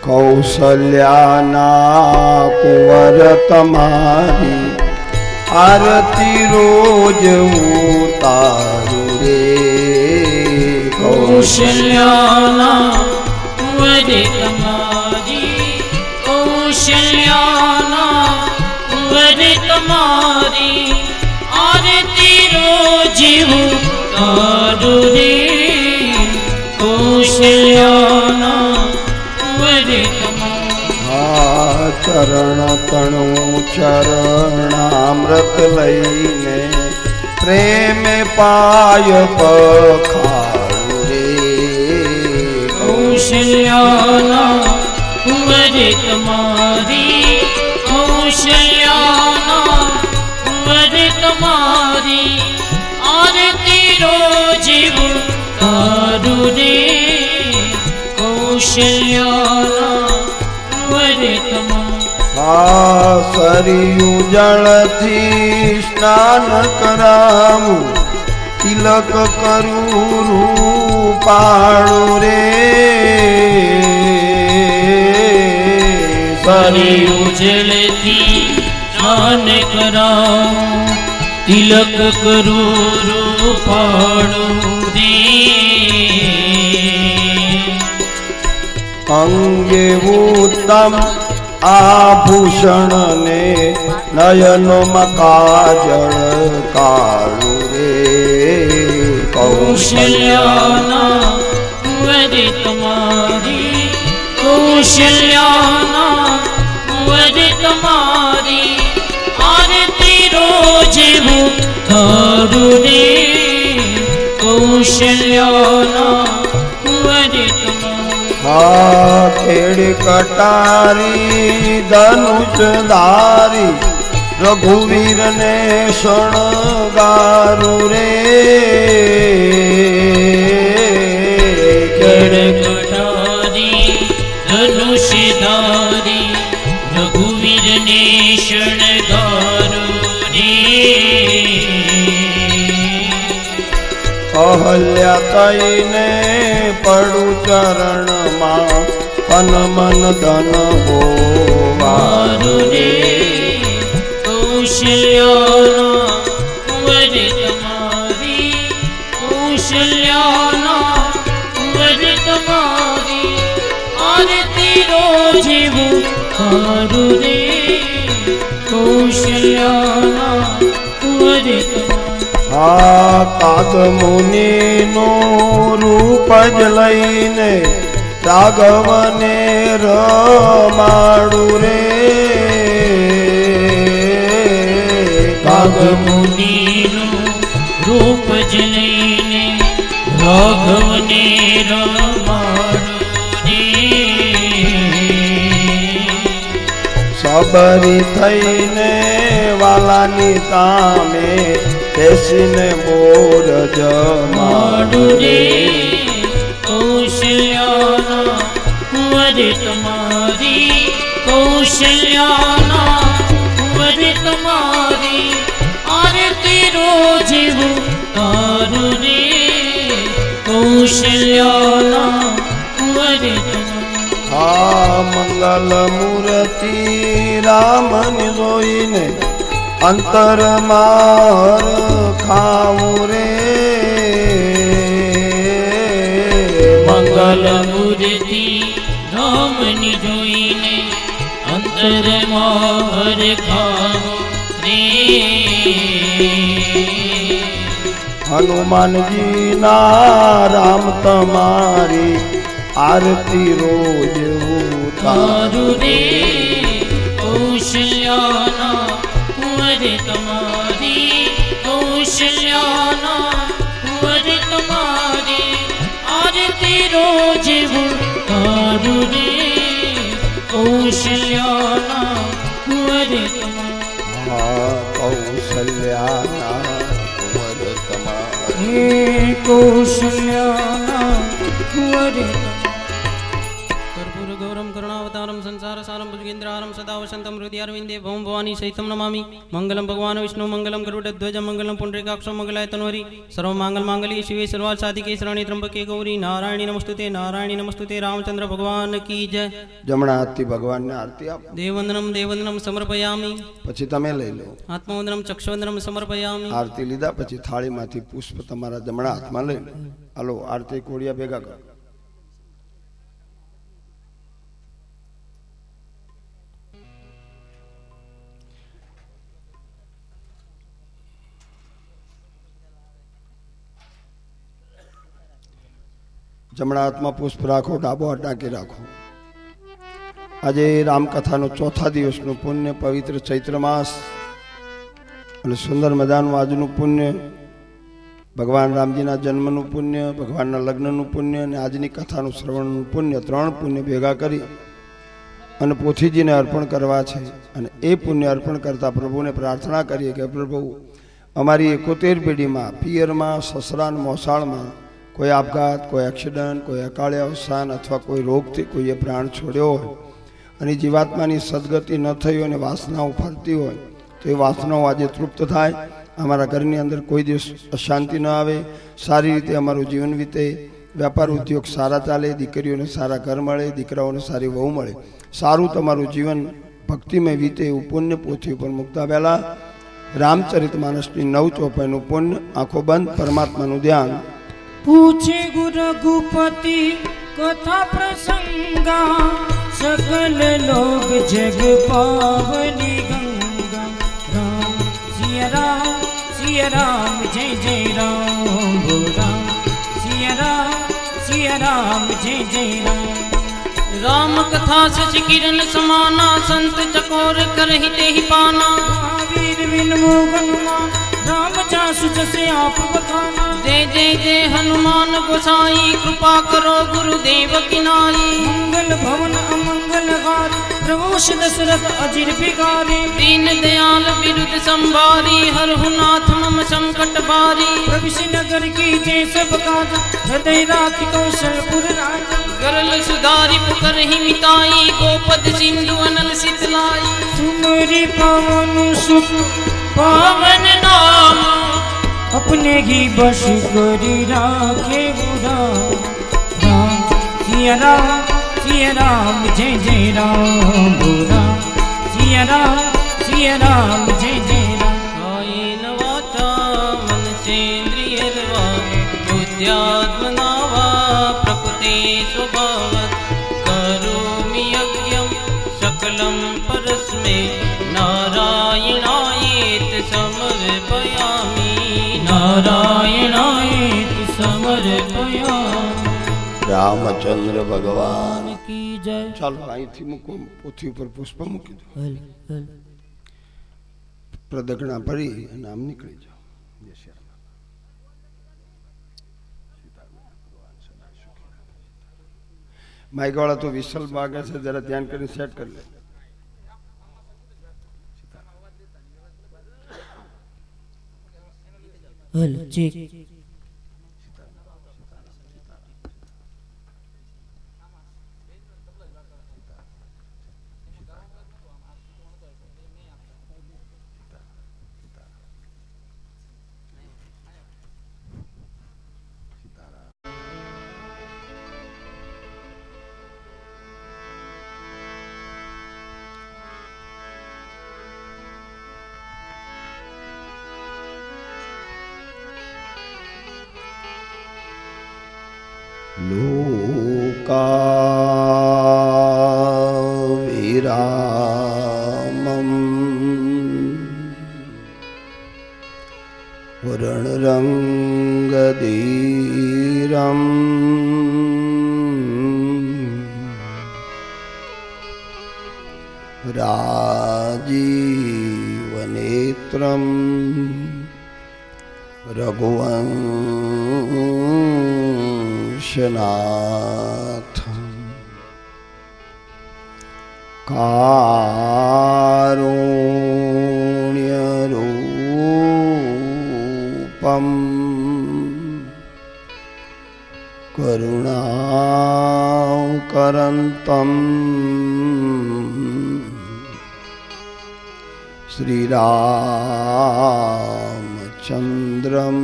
कौशल्याना कुंवर तमारी आरती रोज उतारू रे। कौशल्याना कुंवर तमारी, कौशल्याना कुंवर तमारी आरती रोज उतारू रे। कौशल्याना चरण तणु चरणामृत लईने प्रेम पाय पखारू रे। कौशल्याना कुंवर तमारी, कौशल्याना कुंवर तमारी आरती रोज उतारू रे। कौशल्याना सरयू जल थी स्नान करावू तिलक करू रूपाणु रे। सरयू जल थी स्नान करावू तिलक करू रूपाणु रे। अंगे उत्तम आभूषण ने नयन मकाजल काळू रे। कौशल्याना कुंवर तमारी, कौशल्याना कुंवर तमारी आरती रोज उतारू रे। कौशल्याना कुंवर खेड़ कटारी धनुष धारी रघुवीर ने शणगारू रे। खेड़ कटारी धनुष धारी रघुवीर ने शणगारू रे। अहल्या तई ने पड़ू चरण मां तन मन धन हो मारू रे। कौशल्याना कुंवर तमारी, कौशल्याना कुंवर तमारी आरती रोज उतारू रे। कौशल्याना कुंवर काग मुनि नो रूप जलईने राघवने रमाडू रे। काग मुनि नो रूप जलईने राघवने रमाडू रे। सबरी थईने वालानी तामे बेसीने मोर जमाडू रे। कौशल्याना कुंवर तमारी, कौशल्याना कुंवर तमारी आरती रोज उतारू रे। कौशल्याना कुंवर मंगल मूर्ति राम जोईने अंतर मार खाऊ रे। मंगल मूर्ति राम जोईने अंतर मार खाऊ रे। हनुमान जी ना राम तमारी आरती रोज उतारू रे। कौशल्याना कुंवर तमारी, कौशल्याना कुंवर तमारी आरती रोज उतारू रे। कौशल्याना कुंवर कौशल्याना कुंवर तमारी, कौशल्याना कुंवर कर्पूर गौरम करुणावतारं संसारसारं भुजगेन्द्रहारं सदा वसन्तं हृदयारविन्दे भवं भवानी सहितं नमामि। मंगलम भगवान विष्णु मंगलम गरुडध्वज मंगलम पुंडरीकाक्षो मंगलाय तनोहरि सर्वमंगलमांगल्ये शिवे सर्वार्थसाधिके शरण्ये त्र्यंबके गौरी नारायणी नमस्तुते रामचंद्र भगवान की जय। जमणा हाथी भगवान ने आरती आप देववंदनम समर्पयामि। પછી તમે લઈ લો। आत्मवंदनम चक्षुवंदनम समर्पयामि। आरती લીધા પછી થાળીમાંથી પુષ્પ તમારા જમણા હાથમાં લઈ લો। હાલો આરતી કોડિયા ભેગા કરો। જમણા હાથમાં પુષ્પ રાખો, ડાબો હાથ ડાકી રાખો। આજે રામકથાનો ચોથા દિવસનું પુણ્ય, પવિત્ર ચૈત્ર માસ અને સુંદર મજાનું આજનું પુણ્ય, ભગવાન રામજીના જન્મનું પુણ્ય, ભગવાનના લગ્નનું પુણ્ય અને આજની કથાનું શ્રવણનું પુણ્ય, ત્રણ પુણ્ય ભેગા કરી અને પોથીજીને અર્પણ કરવા છે। અને એ પુણ્ય અર્પણ કરતા પ્રભુને પ્રાર્થના કરીએ કે પ્રભુ અમારી 71 પેઢીમાં પિયરમાં, સસરા અને મોસાળમાં કોઈ આપઘાત, કોઈ એક્સિડન્ટ, કોઈ અકાળે અવસાન અથવા કોઈ રોગથી કોઈએ પ્રાણ છોડ્યો હોય અને જીવાત્માની સદગતિ ન થઈ હોય અને વાસનાઓ ફરતી હોય તો એ વાસનાઓ આજે તૃપ્ત થાય। અમારા ઘરની અંદર કોઈ દિવસ અશાંતિ ન આવે, સારી રીતે અમારું જીવન વીતે, વ્યાપાર ઉદ્યોગ સારા ચાલે, દીકરીઓને સારા ઘર મળે, દીકરાઓને સારી વહુ મળે, સારું તમારું જીવન ભક્તિમય વીતે એવું પુણ્ય પોથી ઉપર મૂકતા પહેલાં રામચરિતમાનસની 9 ચોપાઈનું પુણ્ય, આંખો બંધ, પરમાત્માનું ધ્યાન। पूछे रघुपति कथा प्रसंगा सकल लोग जग पावनी गंगा। राम सिया राम जय जय राम, राम सिया राम जय जय राम। राम कथा सच किरण समाना, संत चकोर करहिते ही पाना। वीर विन मोगन मान राम जासु जसे आप बखाना। जय जय जय हनुमान गोसाई, कृपा करो गुरुदेव की नाई। मंगल भवन अमंगल हार, प्रभु दशरथ अजिर बिगारी। दीन दयाल बिरुद संभारी, हरहु नाथ मम संकट बारी। प्रभु नगर की जय सब काज, हृदय राख कौशलपुर राज। गरल सुधारी पुकर ही मिताई, गोपद सिंधु अनल शीतलाई। सुमरि पवन सुख पावन नाम, अपने ही बस करी राखे बुरा। राम सिया राम जय जय राम, राम सिया राम जय जय राम। कायेन वाचा मनसेन्द्रियर्वा, बुद्ध्यात्मना वा प्रकृते स्वभावात्। करोमि यज्ञं सकलं परस्मै, नारायणायेति समर्पयामि, नारायणायेति समर्पयामि। रामचंद्र भगवान की जय। ચાલો અહીંથી મૂકો, પોથી ઉપર પુષ્પ મૂકી દો, પ્રદક્ષિણા ભરી અને આમ નીકળી જાઓ। માઇક વાળા તો વિસલ માગે છે, જરા ધ્યાન કરીને સેટ કરી લે। Hello check. लोकाविरामं वर्णरङ्गधीरं राजीवनेत्रं रघुवंशनाथं कारुण्यरूपं करुणाकरन्तं श्रीरामचन्द्रं